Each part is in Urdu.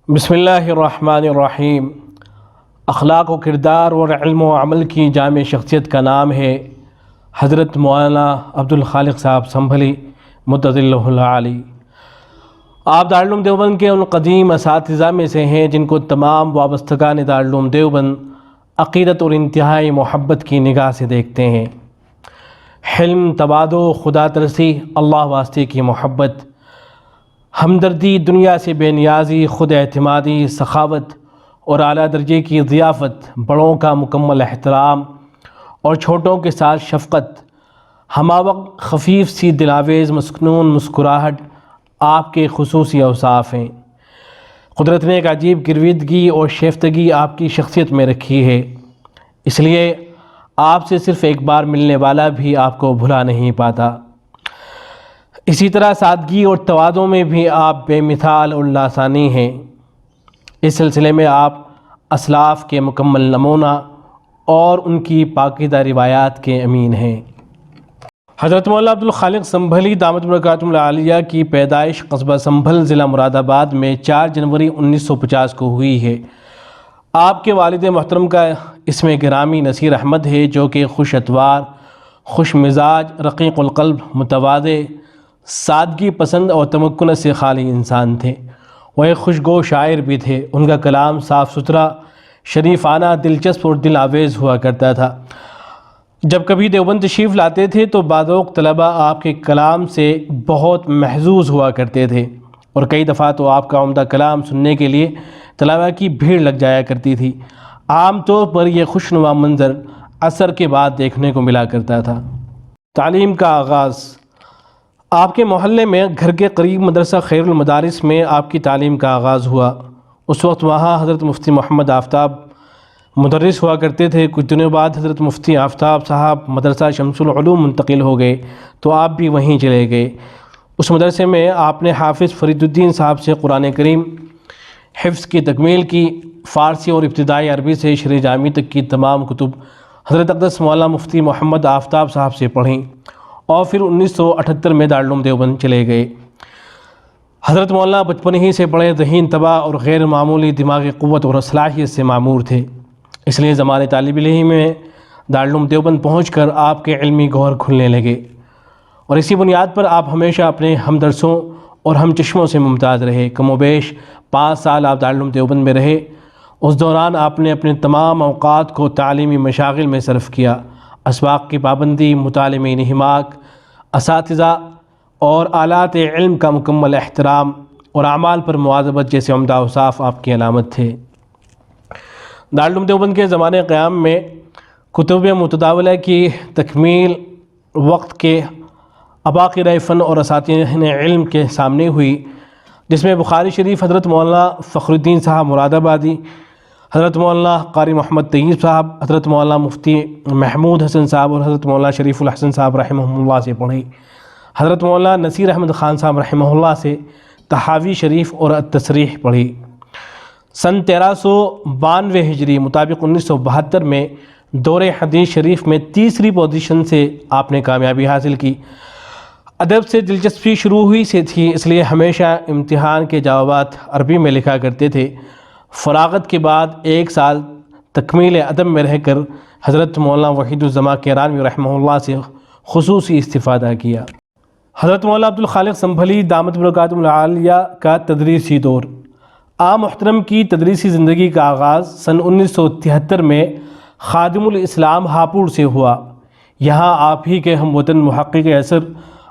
بسم اللہ الرحمن الرحیم۔ اخلاق و کردار اور علم و عمل کی جامع شخصیت کا نام ہے حضرت مولانا عبدالخالق صاحب سنبھلی مدد اللہ العالی۔ آپ دارالعلوم دیوبند کے ان قدیم اساتذہ میں سے ہیں جن کو تمام وابستگان دارالعلوم دیوبند عقیدت اور انتہائی محبت کی نگاہ سے دیکھتے ہیں۔ حلم، تواضع، خدا ترسی، اللہ واسطے کی محبت، ہمدردی، دنیا سے بے نیازی، خود اعتمادی، سخاوت اور اعلیٰ درجے کی ضیافت، بڑوں کا مکمل احترام اور چھوٹوں کے ساتھ شفقت، ہمہ خفیف سی دلاویز مسکنون مسکراہٹ آپ کے خصوصی اوصاف ہیں۔ قدرت نے ایک عجیب گرویدگی اور شیفتگی آپ کی شخصیت میں رکھی ہے، اس لیے آپ سے صرف ایک بار ملنے والا بھی آپ کو بھلا نہیں پاتا۔ اسی طرح سادگی اور تواضع میں بھی آپ بے مثال اور لاسانی ہیں۔ اس سلسلے میں آپ اسلاف کے مکمل نمونہ اور ان کی پاکیزہ روایات کے امین ہیں۔ حضرت مولانا عبدالخالق سنبھلی دامت برکاتہم العالیہ کی پیدائش قصبہ سنبھل ضلع مراد آباد میں 4 جنوری 1950 کو ہوئی ہے۔ آپ کے والد محترم کا اسم گرامی نصیر احمد ہے، جو کہ خوش اتوار، خوش مزاج، رقیق القلب، متواضع، سادگی پسند اور تمکنت سے خالی انسان تھے۔ وہ ایک خوشگو شاعر بھی تھے۔ ان کا کلام صاف ستھرا، شریفانہ، دلچسپ اور دل آویز ہوا کرتا تھا۔ جب کبھی دیوبند تشریف لاتے تھے تو بعض طلباء آپ کے کلام سے بہت محظوظ ہوا کرتے تھے، اور کئی دفعہ تو آپ کا عمدہ کلام سننے کے لیے طلباء کی بھیڑ لگ جایا کرتی تھی۔ عام طور پر یہ خوشنما منظر عصر کے بعد دیکھنے کو ملا کرتا تھا۔ تعلیم کا آغاز۔ آپ کے محلے میں گھر کے قریب مدرسہ خیر المدارس میں آپ کی تعلیم کا آغاز ہوا۔ اس وقت وہاں حضرت مفتی محمد آفتاب مدرس ہوا کرتے تھے۔ کچھ دنوں بعد حضرت مفتی آفتاب صاحب مدرسہ شمس العلوم منتقل ہو گئے تو آپ بھی وہیں چلے گئے۔ اس مدرسے میں آپ نے حافظ فرید الدین صاحب سے قرآن کریم حفظ کی تکمیل کی۔ فارسی اور ابتدائی عربی سے شرح جامی تک کی تمام کتب حضرت اقدس مولانا مفتی محمد آفتاب صاحب سے پڑھیں، اور پھر 1978 میں دارالعلوم دیوبند چلے گئے۔ حضرت مولانا بچپن ہی سے بڑے ذہین طبع اور غیر معمولی دماغی قوت اور صلاحیت سے معمور تھے، اس لیے زمانے طالب علم میں دارالعلوم دیوبند پہنچ کر آپ کے علمی گوہر کھلنے لگے، اور اسی بنیاد پر آپ ہمیشہ اپنے ہمدرسوں اور ہم چشموں سے ممتاز رہے۔ کم و بیش 5 سال آپ دارالعلوم دیوبند میں رہے۔ اس دوران آپ نے اپنے تمام اوقات کو تعلیمی مشاغل میں صرف کیا۔ اسباق کی پابندی، مطالعے میں انہماک، اساتذہ اور آلات علم کا مکمل احترام اور اعمال پر مواظبت جیسے عمدہ اوصاف آپ کی علامت تھے۔ دارالعلوم دیوبند کے زمانے قیام میں کتب متداولہ کی تکمیل وقت کے عباقرہ فن اور اساتذہ علم کے سامنے ہوئی، جس میں بخاری شریف حضرت مولانا فخر الدین صاحب مراد آبادی، حضرت مولانا قاری محمد طیب صاحب، حضرت مولانا مفتی محمود حسن صاحب اور حضرت مولانا شریف الحسن صاحب رحمہ اللہ سے پڑھی۔ حضرت مولانا نصیر احمد خان صاحب رحمہ اللہ سے تحاوی شریف اور التصریح پڑھی۔ سن 1392 ہجری مطابق 1972 میں دور حدیث شریف میں تیسری پوزیشن سے آپ نے کامیابی حاصل کی۔ ادب سے دلچسپی شروع ہوئی سے تھی، اس لیے ہمیشہ امتحان کے جوابات عربی میں لکھا کرتے تھے۔ فراغت کے بعد 1 سال تکمیل ادب میں رہ کر حضرت مولانا وحید الزماں کیرانوی رحمہ اللہ سے خصوصی استفادہ کیا۔ حضرت مولانا عبدالخالق سنبھلی دامت برکاتہم العالیہ کا تدریسی دور۔ آپ محترم کی تدریسی زندگی کا آغاز سن 1973 میں خادم الاسلام ہاپوڑ سے ہوا۔ یہاں آپ ہی کے ہم وطن محقق عصر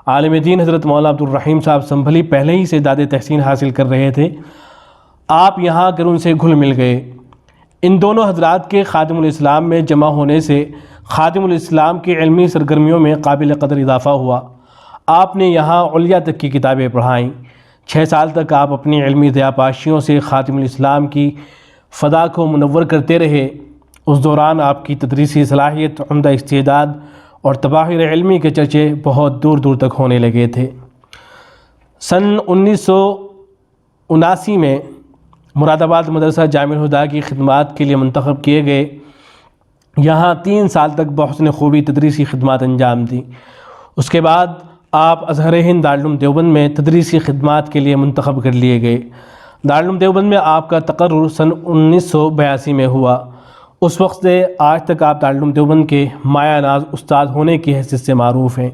عالم دین حضرت مولانا عبدالرحیم صاحب سنبھلی پہلے ہی سے داد تحسین حاصل کر رہے تھے۔ آپ یہاں کر ان سے گھل مل گئے۔ ان دونوں حضرات کے خادم الاسلام میں جمع ہونے سے خادم الاسلام کی علمی سرگرمیوں میں قابل قدر اضافہ ہوا۔ آپ نے یہاں علیہ تک کی کتابیں پڑھائیں۔ 6 سال تک آپ اپنی علمی ضیاءپاشیوں سے خادم الاسلام کی فضا کو منور کرتے رہے۔ اس دوران آپ کی تدریسی صلاحیت، عمدہ استعداد اور تباہر علمی کے چرچے بہت دور دور تک ہونے لگے تھے۔ سن 1979 میں مراد آباد مدرسہ جامع الہدیٰ کی خدمات کے لیے منتخب کیے گئے۔ یہاں 3 سال تک بحسن خوبی تدریسی خدمات انجام دیں۔ اس کے بعد آپ ازہر ہند دارالعلوم دیوبند میں تدریسی خدمات کے لیے منتخب کر لیے گئے۔ دارالعلوم دیوبند میں آپ کا تقرر سن 1982 میں ہوا۔ اس وقت سے آج تک آپ دارالعلوم دیوبند کے مایہ ناز استاد ہونے کی حیثیت سے معروف ہیں۔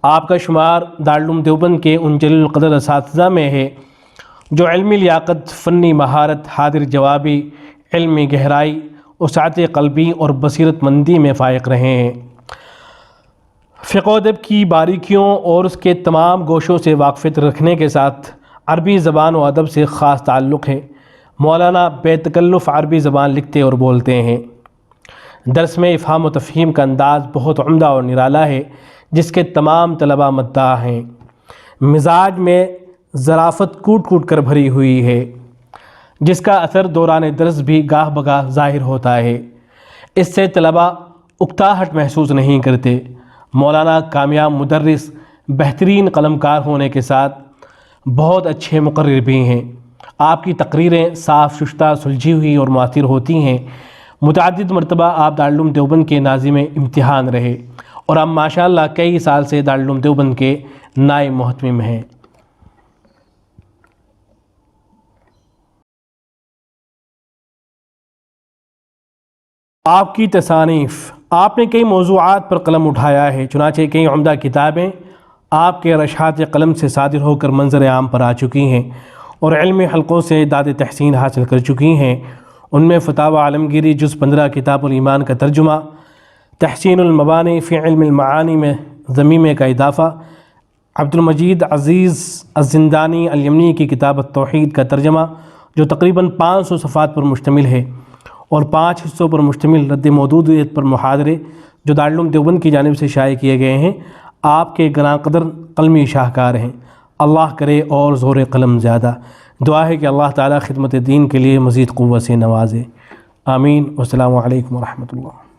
آپ کا شمار دارالعلوم دیوبند کے ان جلیل القدر اساتذہ میں ہے جو علمی لیاقت، فنی مہارت، حاضر جوابی، علمی گہرائی، وسعت قلبی اور بصیرت مندی میں فائق رہے ہیں۔ فقہ و ادب کی باریکیوں اور اس کے تمام گوشوں سے واقفیت رکھنے کے ساتھ عربی زبان و ادب سے خاص تعلق ہے۔ مولانا بے تکلف عربی زبان لکھتے اور بولتے ہیں۔ درس میں افہام و تفہیم کا انداز بہت عمدہ اور نرالا ہے جس کے تمام طلباء مداح ہیں۔ مزاج میں ظرافت کوٹ کوٹ کر بھری ہوئی ہے جس کا اثر دوران درس بھی گاہ بگاہ ظاہر ہوتا ہے۔ اس سے طلباء اکتاہٹ محسوس نہیں کرتے۔ مولانا کامیاب مدرس، بہترین قلمکار ہونے کے ساتھ بہت اچھے مقرر بھی ہیں۔ آپ کی تقریریں صاف ششتہ، سلجھی ہوئی اور مؤثر ہوتی ہیں۔ متعدد مرتبہ آپ دارالعلوم دیوبند کے ناظم امتحان رہے اور اب ماشاءاللہ کئی سال سے دارالعلوم دیوبند کے نائب محتمم ہیں۔ آپ کی تصانیف: آپ نے کئی موضوعات پر قلم اٹھایا ہے، چنانچہ کئی عمدہ کتابیں آپ کے رشحات قلم سے صادر ہو کر منظر عام پر آ چکی ہیں اور علمی حلقوں سے داد تحسین حاصل کر چکی ہیں۔ ان میں فتاوی عالمگیری جز 15 کتاب الایمان کا ترجمہ، تحسین المبانی فی علم المعانی میں ضمیمے کا اضافہ، عبد المجید عزیز الزندانی الیمنی کی کتاب التوحید کا ترجمہ جو تقریباً 500 صفحات پر مشتمل ہے، اور 5 حصوں پر مشتمل رد مودودیت پر محاضرے جو دارالعلوم دیوبند کی جانب سے شائع کیے گئے ہیں، آپ کے گراں قدر قلمی شاہکار ہیں۔ اللہ کرے اور زور قلم زیادہ۔ دعا ہے کہ اللہ تعالیٰ خدمت دین کے لیے مزید قوت سے نوازے۔ آمین۔ والسلام علیکم ورحمۃ اللہ۔